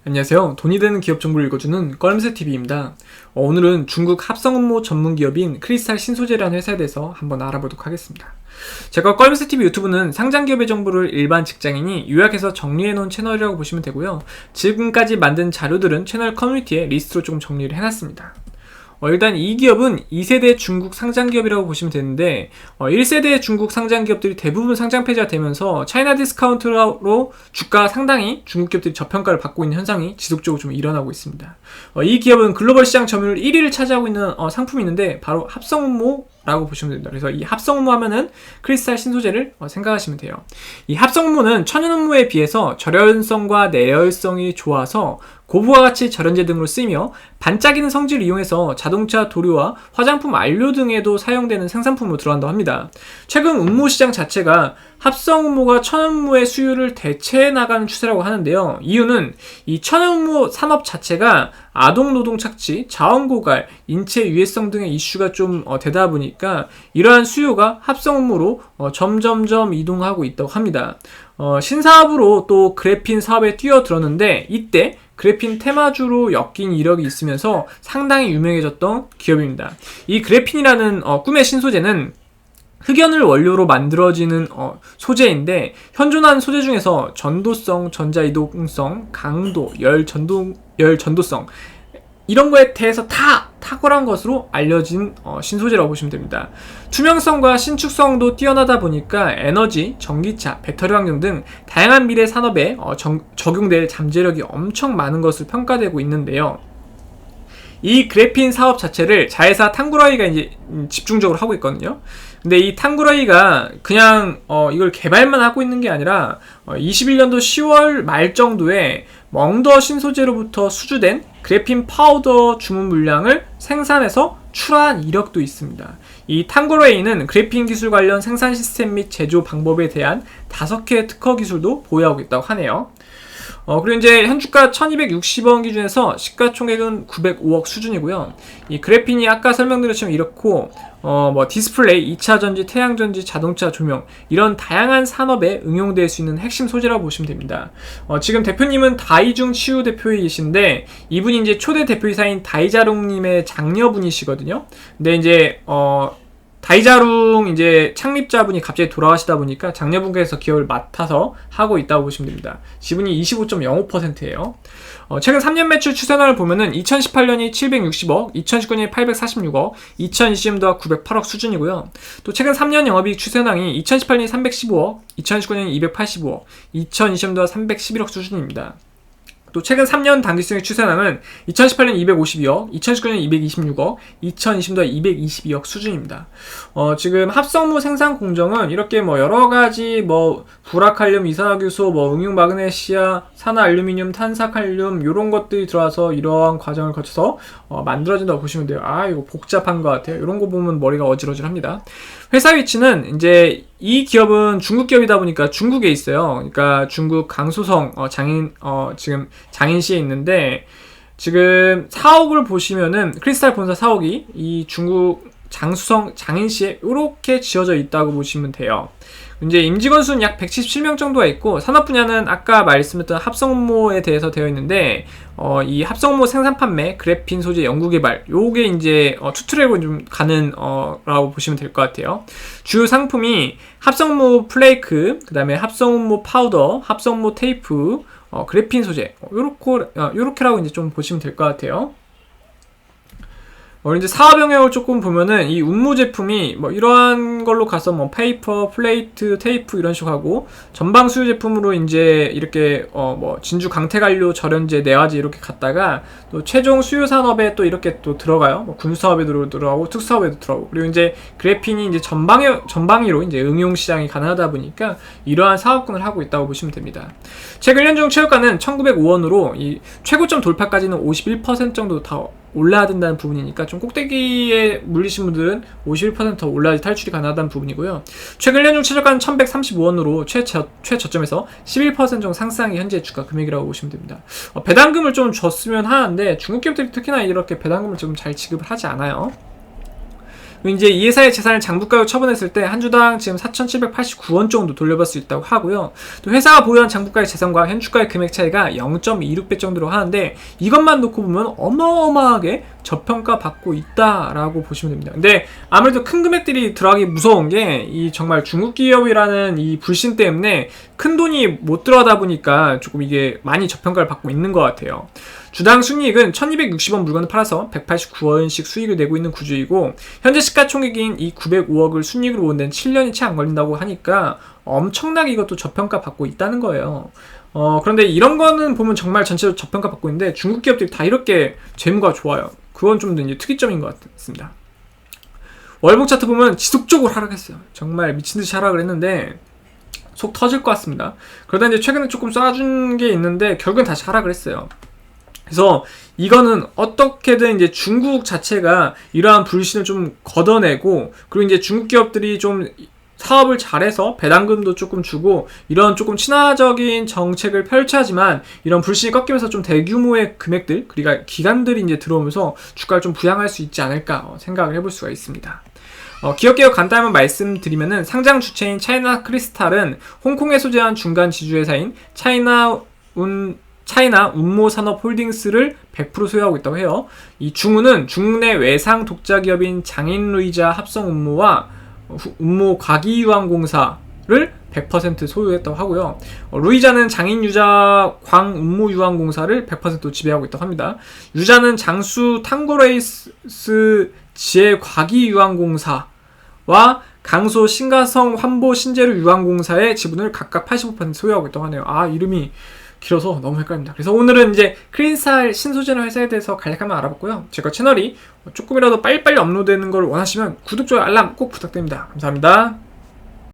안녕하세요. 돈이 되는 기업 정보를 읽어주는 껄ም새TV입니다. 오늘은 중국 합성음모 전문 기업인 크리스탈 신소재라는 회사에 대해서 한번 알아보도록 하겠습니다. 제가 껄ም새TV 유튜브는 상장 기업의 정보를 일반 직장인이 요약해서 정리해놓은 채널이라고 보시면 되고요. 지금까지 만든 자료들은 채널 커뮤니티에 리스트로 조금 정리를 해놨습니다. 일단 이 기업은 2세대 중국 상장기업이라고 보시면 되는데 1세대 중국 상장기업들이 대부분 상장 폐지가 되면서 차이나 디스카운트로 주가 상당히 중국 기업들이 저평가를 받고 있는 현상이 지속적으로 좀 일어나고 있습니다. 이 기업은 글로벌 시장 점유율 1위를 차지하고 있는 상품이 있는데 바로 합성음모라고 보시면 됩니다. 그래서 이 합성음모 하면은 크리스탈 신소재를 생각하시면 돼요. 이 합성음모는 천연음모에 비해서 절연성과 내열성이 좋아서 고부가 가치 절연제 등으로 쓰이며 반짝이는 성질을 이용해서 자동차 도료와 화장품 안료 등에도 사용되는 생산품으로 들어간다고 합니다. 최근 음모 시장 자체가 합성음모가 천연음모의 수요를 대체해 나가는 추세라고 하는데요. 이유는 이 천연음모 산업 자체가 아동노동 착취, 자원고갈, 인체 유해성 등의 이슈가 좀 되다 보니까 이러한 수요가 합성음모로 점점점 이동하고 있다고 합니다. 신사업으로 또 그래핀 사업에 뛰어들었는데 이때 그래핀 테마주로 엮인 이력이 있으면서 상당히 유명해졌던 기업입니다. 이 그래핀이라는 꿈의 신소재는 흑연을 원료로 만들어지는 소재인데 현존하는 소재 중에서 전도성, 전자이동성, 강도, 열전도성 이런 거에 대해서 다 탁월한 것으로 알려진 신소재라고 보시면 됩니다. 투명성과 신축성도 뛰어나다 보니까 에너지, 전기차, 배터리 환경 등 다양한 미래 산업에 적용될 잠재력이 엄청 많은 것으로 평가되고 있는데요. 이 그래핀 사업 자체를 자회사 탕구라이가 이제 집중적으로 하고 있거든요. 근데 이 탕구라이가 그냥 이걸 개발만 하고 있는 게 아니라 21년도 10월 말 정도에 멍더 신소재로부터 수주된 그래핀 파우더 주문 물량을 생산해서 출하한 이력도 있습니다. 이 탕구라이는 그래핀 기술 관련 생산 시스템 및 제조 방법에 대한 5개의 특허 기술도 보유하고 있다고 하네요. 그리고 이제 현주가 1260원 기준에서 시가총액은 905억 수준이고요. 이 그래핀이 아까 설명드린 것처럼 이렇고, 디스플레이, 2차 전지, 태양 전지, 자동차 조명, 이런 다양한 산업에 응용될 수 있는 핵심 소재라고 보시면 됩니다. 지금 대표님은 다이중 치유 대표이신데, 이분이 이제 초대 대표이사인 다이자룽님의 장녀분이시거든요. 근데 이제, 다이자룽 이제 창립자분이 갑자기 돌아가시다 보니까 장녀분께서 기업을 맡아서 하고 있다고 보시면 됩니다. 지분이 25.05%예요. 최근 3년 매출 추세선을 보면은 2018년이 760억, 2019년이 846억, 2020년도가 908억 수준이고요. 또 최근 3년 영업이익 추세선이 2018년이 315억, 2019년이 285억, 2020년도가 311억 수준입니다. 또 최근 3년 당기순이익 추세량은 2018년 252억, 2019년 226억, 2020년 222억 수준입니다. 지금 합성무 생산 공정은 이렇게 여러가지 불화칼륨, 이산화규소, 응용 마그네시아, 산화 알루미늄, 탄사칼륨 이런 것들이 들어와서 이러한 과정을 거쳐서 만들어진다고 보시면 돼요. 이거 복잡한 것 같아요. 이런 거 보면 머리가 어질어질합니다. 회사 위치는 이제 이 기업은 중국 기업이다 보니까 중국에 있어요. 그러니까 중국 강소성 지금 장인시에 있는데 지금 사옥을 보시면은 크리스탈 본사 사옥이 이 중국 장수성 장인시에 이렇게 지어져 있다고 보시면 돼요. 이제 임직원 수는 약 177명 정도가 있고 산업 분야는 아까 말씀드렸던 합성음모에 대해서 되어 있는데 이 합성음모 생산 판매, 그래핀 소재 연구 개발 요게 이제 투트랙으로 좀 가는 라고 보시면 될 것 같아요. 주요 상품이 합성음모 플레이크, 그 다음에 합성음모 파우더, 합성음모 테이프, 그래핀 소재 요렇게라고 이제 좀 보시면 될 것 같아요. 이제 사업 영역을 조금 보면은 이 음모 제품이 이러한 걸로 가서 페이퍼, 플레이트, 테이프 이런 식으로 하고 전방 수요 제품으로 이제 이렇게 진주 강태관료, 절연제, 내화제 이렇게 갔다가 또 최종 수요 산업에 또 이렇게 또 들어가요. 군수 사업에도 들어가고 특수 사업에도 들어가고 그리고 이제 그래핀이 이제 전방위로 이제 응용 시장이 가능하다 보니까 이러한 사업군을 하고 있다고 보시면 됩니다. 최근 연중 최고가는 1905원으로 이 최고점 돌파까지는 51% 정도 다 올라야 된다는 부분이니까 좀 꼭대기에 물리신 분들은 51% 올라야지 탈출이 가능하다는 부분이고요. 최근 연중 최저가는 1135원으로 최저점에서 11% 정도 상승한 현재 주가 금액이라고 보시면 됩니다. 배당금을 좀 줬으면 하는데 중국 기업들이 특히나 이렇게 배당금을 좀 잘 지급을 하지 않아요. 그리고 이제 이 회사의 재산을 장부가로 처분했을 때 한 주당 지금 4,789원 정도 돌려받을 수 있다고 하고요. 또 회사가 보유한 장부가의 재산과 현주가의 금액 차이가 0.26배 정도로 하는데 이것만 놓고 보면 어마어마하게 저평가 받고 있다라고 보시면 됩니다. 근데 아무래도 큰 금액들이 들어가기 무서운 게 이 정말 중국 기업이라는 이 불신 때문에 큰 돈이 못 들어가다 보니까 조금 이게 많이 저평가를 받고 있는 것 같아요. 주당 순이익은 1260원 물건을 팔아서 189원씩 수익을 내고 있는 구조이고 현재 시가총액인 이 905억을 순이익으로 온 데는 7년이 채 안 걸린다고 하니까 엄청나게 이것도 저평가 받고 있다는 거예요. 그런데 이런 거는 보면 정말 전체적으로 저평가 받고 있는데 중국 기업들이 다 이렇게 재무가 좋아요. 그건 좀 이제 특이점인 것 같습니다. 월봉 차트 보면 지속적으로 하락했어요. 정말 미친듯이 하락을 했는데 속 터질 것 같습니다. 그러다 이제 최근에 조금 쏴준 게 있는데 결국엔 다시 하락을 했어요. 그래서 이거는 어떻게든 이제 중국 자체가 이러한 불신을 좀 걷어내고 그리고 이제 중국 기업들이 좀 사업을 잘해서 배당금도 조금 주고 이런 조금 친화적인 정책을 펼쳐야지만 이런 불신이 꺾이면서 좀 대규모의 금액들 그러니까 기관들이 이제 들어오면서 주가를 좀 부양할 수 있지 않을까 생각을 해볼 수가 있습니다. 기업 개요 간단히 말씀드리면은 상장 주체인 차이나 크리스탈은 홍콩에 소재한 중간 지주회사인 차이나 운모 산업 홀딩스를 100% 소유하고 있다고 해요. 이 중우는 중국 내 외상 독자 기업인 장인루이자 합성 운모와 운모 과기유황공사를 100% 소유했다고 하고요. 루이자는 장인유자 광운모유황공사를 100% 지배하고 있다고 합니다. 유자는 장수 탕고레이스 지혜 과기유황공사와 강소 신가성 환보 신재료 유황공사의 지분을 각각 85% 소유하고 있다고 하네요. 이름이 길어서 너무 헷갈립니다. 그래서 오늘은 이제 크리스탈 신소재라는 회사에 대해서 간략하게 알아봤고요. 제가 채널이 조금이라도 빨리빨리 업로드되는 걸 원하시면 구독, 좋아요, 알람 꼭 부탁드립니다. 감사합니다.